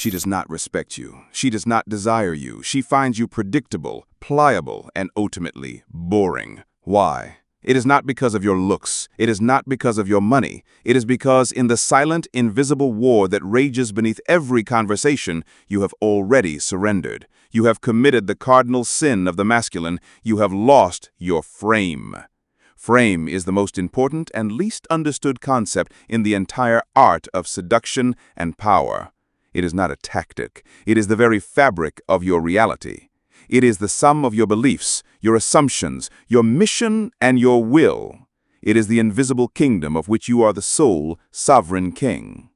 She does not respect you. She does not desire you. She finds you predictable, pliable, and ultimately boring. Why? It is not because of your looks. It is not because of your money. It is because in the silent, invisible war that rages beneath every conversation, you have already surrendered. You have committed the cardinal sin of the masculine. You have lost your frame. Frame is the most important and least understood concept in the entire art of seduction and power. It is not a tactic. It is the very fabric of your reality. It is the sum of your beliefs, your assumptions, your mission, and your will. It is the invisible kingdom of which you are the sole, sovereign king.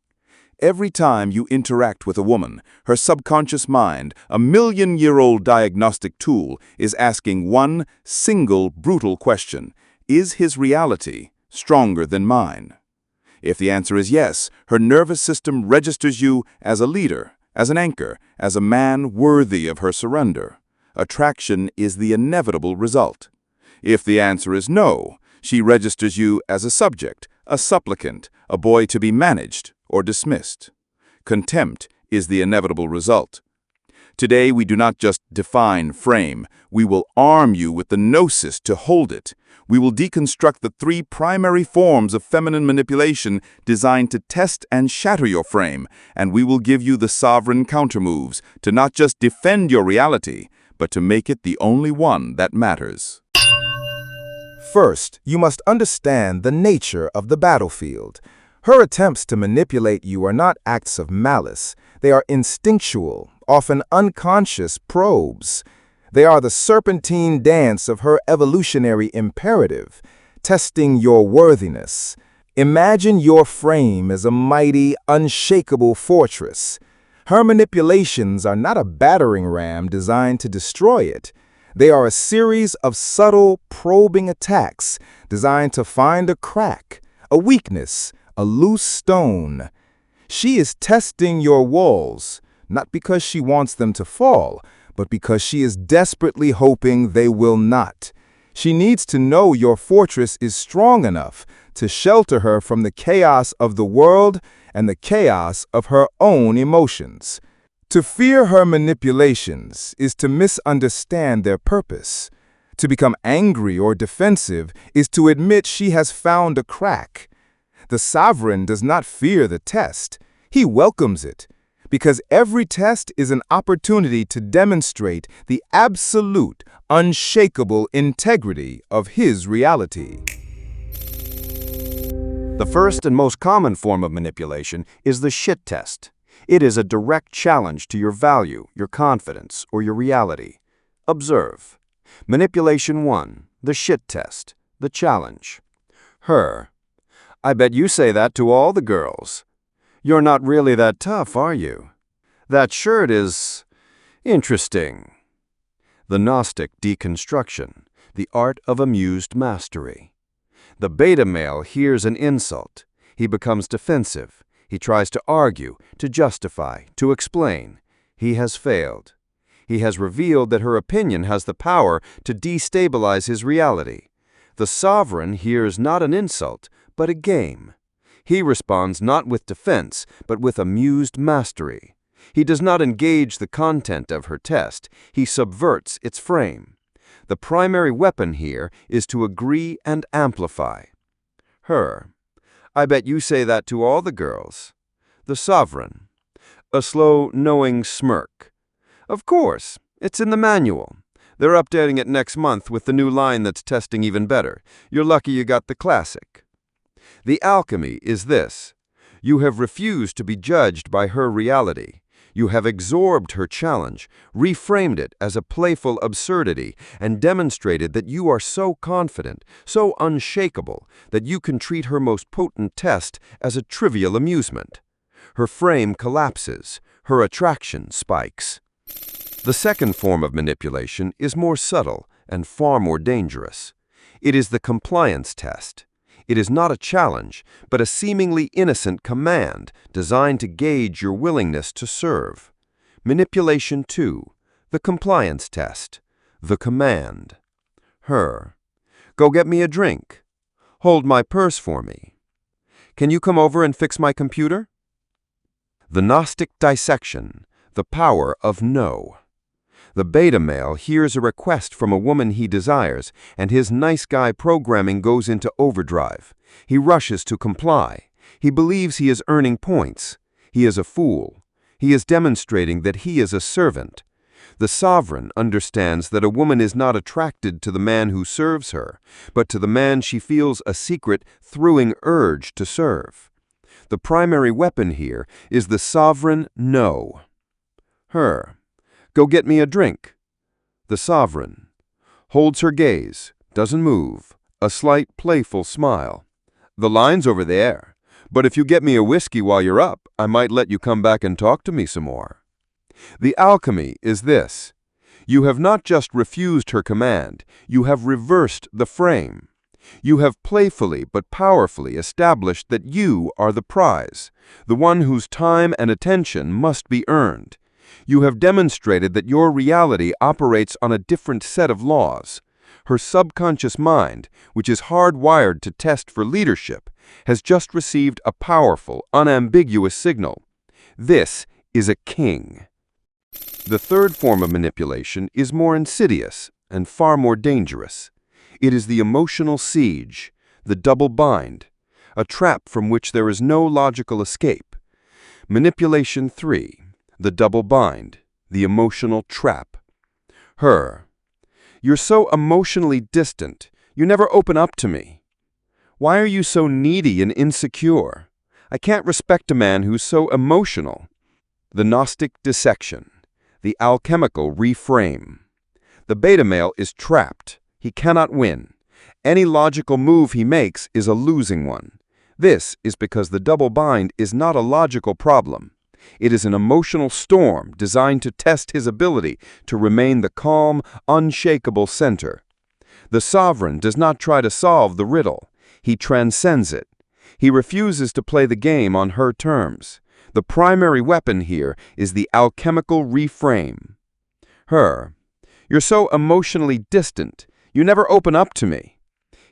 Every time you interact with a woman, her subconscious mind, a million-year-old diagnostic tool, is asking one single brutal question: is his reality stronger than mine? If the answer is yes, her nervous system registers you as a leader, as an anchor, as a man worthy of her surrender. Attraction is the inevitable result. If the answer is no, she registers you as a subject, a supplicant, a boy to be managed or dismissed. Contempt is the inevitable result. Today, we do not just define frame. We will arm you with the Gnosis to hold it. We will deconstruct the three primary forms of feminine manipulation designed to test and shatter your frame, and we will give you the sovereign countermoves to not just defend your reality, but to make it the only one that matters. First, you must understand the nature of the battlefield. Her attempts to manipulate you are not acts of malice. They are instinctual, often unconscious probes. They are the serpentine dance of her evolutionary imperative, testing your worthiness. Imagine your frame as a mighty, unshakable fortress. Her manipulations are not a battering ram designed to destroy it. They are a series of subtle, probing attacks designed to find a crack, a weakness, a loose stone. She is testing your walls, not because she wants them to fall, but because she is desperately hoping they will not. She needs to know your fortress is strong enough to shelter her from the chaos of the world and the chaos of her own emotions. To fear her manipulations is to misunderstand their purpose. To become angry or defensive is to admit she has found a crack. The sovereign does not fear the test. He welcomes it, because every test is an opportunity to demonstrate the absolute, unshakable integrity of his reality. The first and most common form of manipulation is the shit test. It is a direct challenge to your value, your confidence, or your reality. Observe. Manipulation 1, the shit test, the challenge. Her. I bet you say that to all the girls. You're not really that tough, are you? That shirt is interesting. The Gnostic deconstruction, the art of amused mastery. The beta male hears an insult. He becomes defensive. He tries to argue, to justify, to explain. He has failed. He has revealed that her opinion has the power to destabilize his reality. The sovereign hears not an insult, but a game. He responds not with defense, but with amused mastery. He does not engage the content of her test. He subverts its frame. The primary weapon here is to agree and amplify. Her. I bet you say that to all the girls. The sovereign. A slow, knowing smirk. Of course, it's in the manual. They're updating it next month with the new line that's testing even better. You're lucky you got the classic. The alchemy is this. You have refused to be judged by her reality. You have absorbed her challenge, reframed it as a playful absurdity, and demonstrated that you are so confident, so unshakable, that you can treat her most potent test as a trivial amusement. Her frame collapses. Her attraction spikes. The second form of manipulation is more subtle and far more dangerous. It is the compliance test. It is not a challenge, but a seemingly innocent command designed to gauge your willingness to serve. Manipulation 2, the compliance test, the command. Her. Go get me a drink. Hold my purse for me. Can you come over and fix my computer? The Gnostic dissection, the power of no. The beta male hears a request from a woman he desires, and his nice guy programming goes into overdrive. He rushes to comply. He believes he is earning points. He is a fool. He is demonstrating that he is a servant. The sovereign understands that a woman is not attracted to the man who serves her, but to the man she feels a secret, thrilling urge to serve. The primary weapon here is the sovereign no. Her. Go get me a drink. The sovereign. Holds her gaze, doesn't move, a slight playful smile. The line's over there, but if you get me a whiskey while you're up, I might let you come back and talk to me some more. The alchemy is this. You have not just refused her command, you have reversed the frame. You have playfully but powerfully established that you are the prize, the one whose time and attention must be earned. You have demonstrated that your reality operates on a different set of laws. Her subconscious mind, which is hardwired to test for leadership, has just received a powerful, unambiguous signal. This is a king. The third form of manipulation is more insidious and far more dangerous. It is the emotional siege, the double bind, a trap from which there is no logical escape. Manipulation 3. The double bind, the emotional trap. Her. You're so emotionally distant. You never open up to me. Why are you so needy and insecure? I can't respect a man who's so emotional. The Gnostic dissection, the alchemical reframe. The beta male is trapped. He cannot win. Any logical move he makes is a losing one. This is because the double bind is not a logical problem. It is an emotional storm designed to test his ability to remain the calm, unshakable center. The sovereign does not try to solve the riddle. He transcends it. He refuses to play the game on her terms. The primary weapon here is the alchemical reframe. Her. You're so emotionally distant. You never open up to me.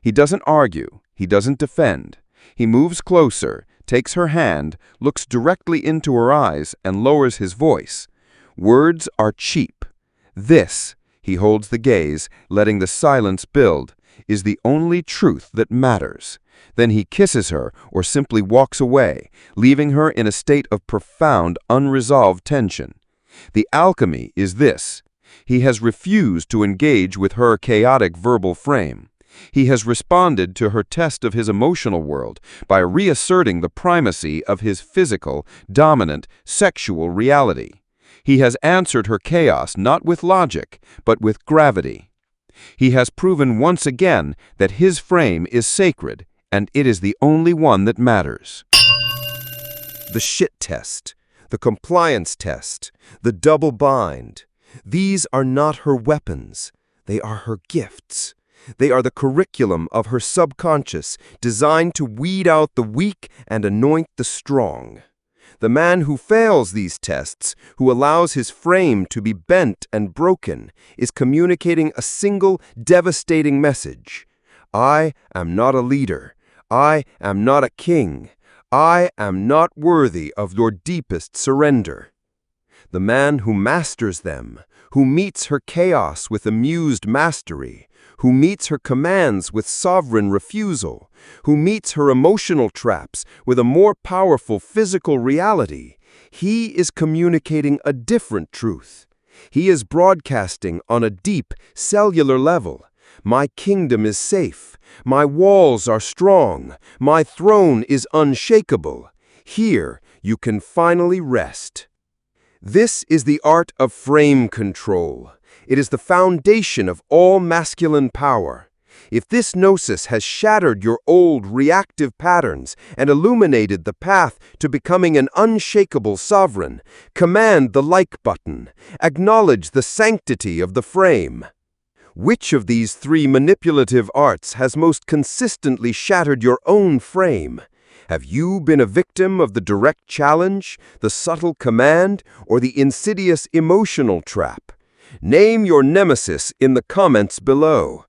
He doesn't argue. He doesn't defend. He moves closer, takes her hand, looks directly into her eyes, and lowers his voice. Words are cheap. This, he holds the gaze, letting the silence build, is the only truth that matters. Then he kisses her or simply walks away, leaving her in a state of profound, unresolved tension. The alchemy is this. He has refused to engage with her chaotic verbal frame. He has responded to her test of his emotional world by reasserting the primacy of his physical, dominant, sexual reality. He has answered her chaos not with logic, but with gravity. He has proven once again that his frame is sacred, and it is the only one that matters. The shit test, the compliance test, the double bind. These are not her weapons. They are her gifts. They are the curriculum of her subconscious, designed to weed out the weak and anoint the strong. The man who fails these tests, who allows his frame to be bent and broken, is communicating a single devastating message. I am not a leader. I am not a king. I am not worthy of your deepest surrender. The man who masters them, who meets her chaos with amused mastery, who meets her commands with sovereign refusal, who meets her emotional traps with a more powerful physical reality, he is communicating a different truth. He is broadcasting on a deep, cellular level. My kingdom is safe. My walls are strong. My throne is unshakable. Here you can finally rest. This is the art of frame control. It is the foundation of all masculine power. If this gnosis has shattered your old reactive patterns and illuminated the path to becoming an unshakable sovereign, command the like button. Acknowledge the sanctity of the frame. Which of these three manipulative arts has most consistently shattered your own frame? Have you been a victim of the direct challenge, the subtle command, or the insidious emotional trap? Name your nemesis in the comments below.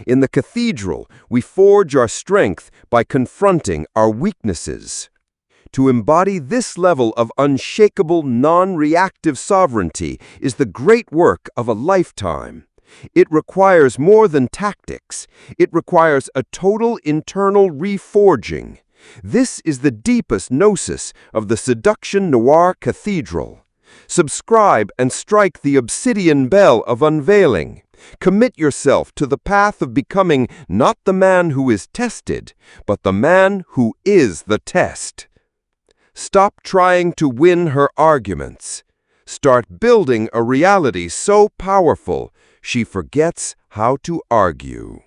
In the cathedral, we forge our strength by confronting our weaknesses. To embody this level of unshakable, non-reactive sovereignty is the great work of a lifetime. It requires more than tactics. It requires a total internal reforging. This is the deepest gnosis of the Seduction Noir Cathedral. Subscribe and strike the obsidian bell of unveiling. Commit yourself to the path of becoming not the man who is tested, but the man who is the test. Stop trying to win her arguments. Start building a reality so powerful she forgets how to argue.